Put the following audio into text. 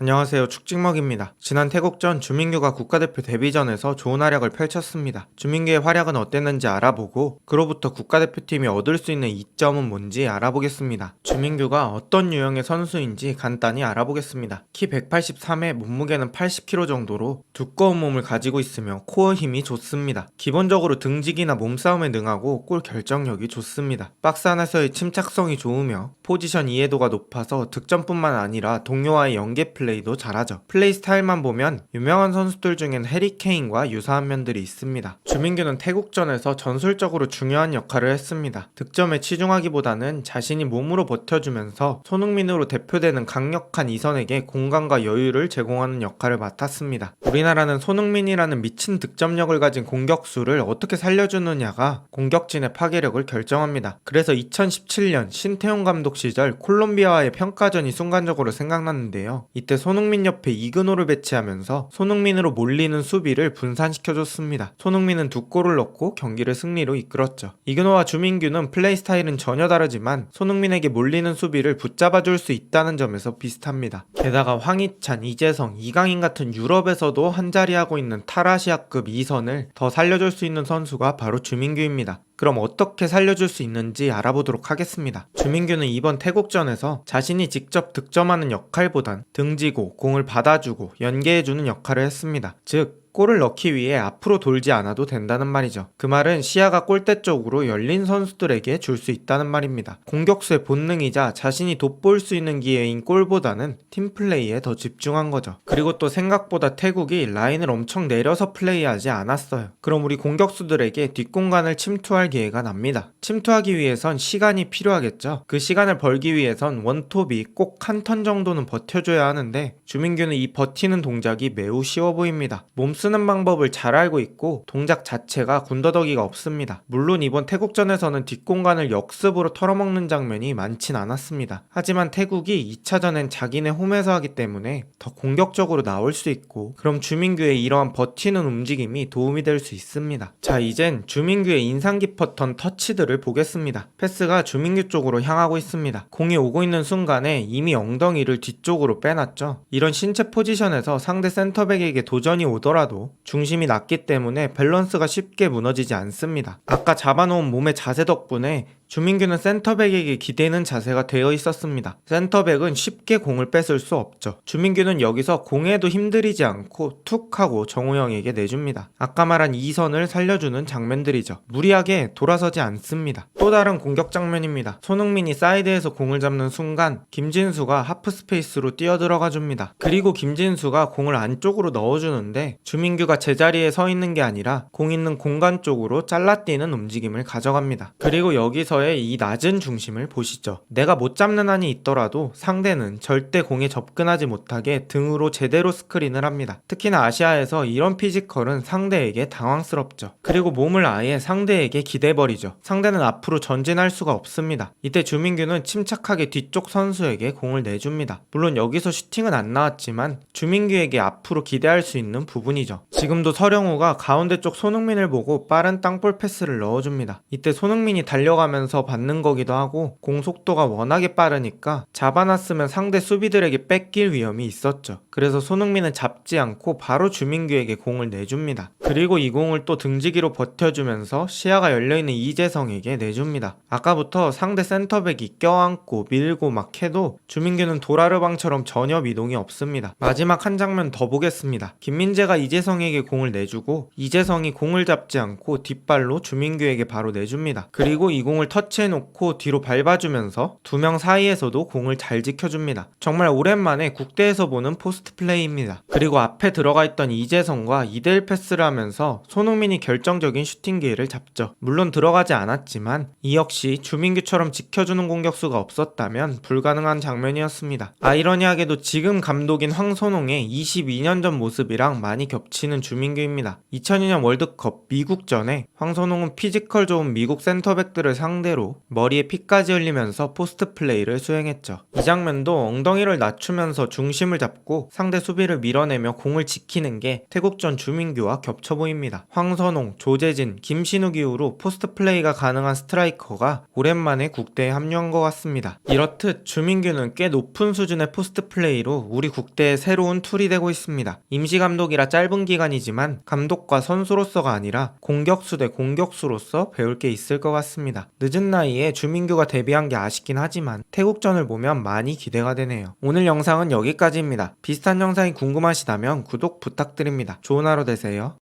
안녕하세요. 축직먹입니다. 지난 태국전 주민규가 국가대표 데뷔전에서 좋은 활약을 펼쳤습니다. 주민규의 활약은 어땠는지 알아보고 그로부터 국가대표팀이 얻을 수 있는 이점은 뭔지 알아보겠습니다. 주민규가 어떤 유형의 선수인지 간단히 알아보겠습니다. 키 183에 몸무게는 80kg 정도로 두꺼운 몸을 가지고 있으며 코어 힘이 좋습니다. 기본적으로 등지기나 몸싸움에 능하고 골 결정력이 좋습니다. 박스 안에서의 침착성이 좋으며 포지션 이해도가 높아서 득점뿐만 아니라 동료와의 연계 플레이도 잘하죠. 플레이 스타일만 보면 유명한 선수들 중엔 해리케인과 유사한 면들이 있습니다. 주민규는 태국전에서 전술적으로 중요한 역할을 했습니다. 득점에 치중하기보다는 자신이 몸으로 버텨주면서 손흥민으로 대표되는 강력한 이선에게 공간과 여유를 제공하는 역할을 맡았습니다. 우리나라는 손흥민이라는 미친 득점력을 가진 공격수를 어떻게 살려주느냐가 공격진의 파괴력을 결정합니다. 그래서 2017년 신태용 감독 시절 콜롬비아와의 평가전이 순간적으로 생각났는데요. 이때 손흥민 옆에 이근호를 배치하면서 손흥민으로 몰리는 수비를 분산시켜줬습니다. 손흥민은 2골을 넣고 경기를 승리로 이끌었죠. 이근호와 주민규는 플레이 스타일은 전혀 다르지만 손흥민에게 몰리는 수비를 붙잡아줄 수 있다는 점에서 비슷합니다. 게다가 황희찬, 이재성, 이강인 같은 유럽에서도 한자리하고 있는 탈아시아급 2선을 더 살려줄 수 있는 선수가 바로 주민규입니다. 그럼 어떻게 살려줄 수 있는지 알아보도록 하겠습니다. 주민규는 이번 태국전에서 자신이 직접 득점하는 역할보단 등지고 공을 받아주고 연계해주는 역할을 했습니다. 즉 골을 넣기 위해 앞으로 돌지 않아도 된다는 말이죠. 그 말은 시야가 골대 쪽으로 열린 선수들에게 줄 수 있다는 말입니다. 공격수의 본능이자 자신이 돋보일 수 있는 기회인 골보다는 팀플레이에 더 집중한 거죠. 그리고 또 생각보다 태국이 라인을 엄청 내려서 플레이하지 않았어요. 그럼 우리 공격수들에게 뒷공간을 침투할 기회가 납니다. 침투하기 위해선 시간이 필요하겠죠. 그 시간을 벌기 위해선 원톱이 꼭 한 턴 정도는 버텨줘야 하는데 주민규는 이 버티는 동작이 매우 쉬워 보입니다. 쓰는 방법을 잘 알고 있고 동작 자체가 군더더기가 없습니다. 물론 이번 태국전에서는 뒷공간을 역습으로 털어먹는 장면이 많진 않았습니다. 하지만 태국이 2차전엔 자기네 홈에서 하기 때문에 더 공격적으로 나올 수 있고 그럼 주민규의 이러한 버티는 움직임이 도움이 될 수 있습니다. 자, 이젠 주민규의 인상 깊었던 터치들을 보겠습니다. 패스가 주민규 쪽으로 향하고 있습니다. 공이 오고 있는 순간에 이미 엉덩이를 뒤쪽으로 빼놨죠. 이런 신체 포지션에서 상대 센터백에게 도전이 오더라도 중심이 낮기 때문에 밸런스가 쉽게 무너지지 않습니다. 아까 잡아놓은 몸의 자세 덕분에 주민규는 센터백에게 기대는 자세가 되어 있었습니다. 센터백은 쉽게 공을 뺏을 수 없죠. 주민규는 여기서 공에도 힘들이지 않고 툭 하고 정우영에게 내줍니다. 아까 말한 이선을 살려주는 장면들이죠. 무리하게 돌아서지 않습니다. 또 다른 공격 장면입니다. 손흥민이 사이드에서 공을 잡는 순간 김진수가 하프 스페이스로 뛰어들어가 줍니다. 그리고 김진수가 공을 안쪽으로 넣어주는데 주민규가 제자리에 서 있는 게 아니라 공 있는 공간 쪽으로 잘라뛰는 움직임을 가져갑니다. 그리고 여기서의 이 낮은 중심을 보시죠. 내가 못 잡는 한이 있더라도 상대는 절대 공에 접근하지 못하게 등으로 제대로 스크린을 합니다. 특히나 아시아에서 이런 피지컬은 상대에게 당황스럽죠. 그리고 몸을 아예 상대에게 기대버리죠. 상대는 앞으로 전진할 수가 없습니다. 이때 주민규는 침착하게 뒤쪽 선수에게 공을 내줍니다. 물론 여기서 슈팅은 안 나왔지만 주민규에게 앞으로 기대할 수 있는 부분이죠. 지금도 서령우가 가운데 쪽 손흥민을 보고 빠른 땅볼 패스를 넣어줍니다. 이때 손흥민이 달려가면서 받는 거기도 하고 공 속도가 워낙에 빠르니까 잡아놨으면 상대 수비들에게 뺏길 위험이 있었죠. 그래서 손흥민은 잡지 않고 바로 주민규에게 공을 내줍니다. 그리고 이 공을 또 등지기로 버텨주면서 시야가 열려있는 이재성에게 내줍니다. 아까부터 상대 센터백이 껴안고 밀고 막 해도 주민규는 도라르방처럼 전혀 미동이 없습니다. 마지막 한 장면 더 보겠습니다. 김민재가 이재성에게 공을 내주고 이재성이 공을 잡지 않고 뒷발로 주민규에게 바로 내줍니다. 그리고 이 공을 터치해놓고 뒤로 밟아주면서 두 명 사이에서도 공을 잘 지켜줍니다. 정말 오랜만에 국대에서 보는 포스트 플레이입니다. 그리고 앞에 들어가 있던 이재성과 2대1 패스를 하면서 손흥민이 결정적인 슈팅 기회를 잡죠. 물론 들어가지 않았지만 이 역시 주민규처럼 지켜주는 공격수가 없었다면 불가능한 장면이었습니다. 아이러니하게도 지금 감독인 황선홍의 22년 전 모습이랑 많이 겹치는 주민규입니다. 2002년 월드컵 미국전에 황선홍은 피지컬 좋은 미국 센터백들을 상대로 머리에 피까지 흘리면서 포스트 플레이를 수행했죠. 이 장면도 엉덩이를 낮추면서 중심을 잡고 상대 수비를 밀어내며 공을 지키는 게 태국전 주민규와 겹쳐 보입니다. 황선홍, 조재진, 김신욱 이후로 포스트 플레이가 가능한 스트라이커가 오랜만에 국대에 합류한 것 같습니다. 이렇듯 주민규는 꽤 높은 수준의 포스트 플레이로 우리 국대의 새로운 툴이 되고 있습니다. 임시감독이라 짧은 기간이지만 감독과 선수로서가 아니라 공격수 대 공격수로서 배울 게 있을 것 같습니다. 늦은 나이에 주민규가 데뷔한 게 아쉽긴 하지만 태국전을 보면 많이 기대가 되네요. 오늘 영상은 여기까지입니다. 비슷한 영상이 궁금하시다면 구독 부탁드립니다. 좋은 하루 되세요.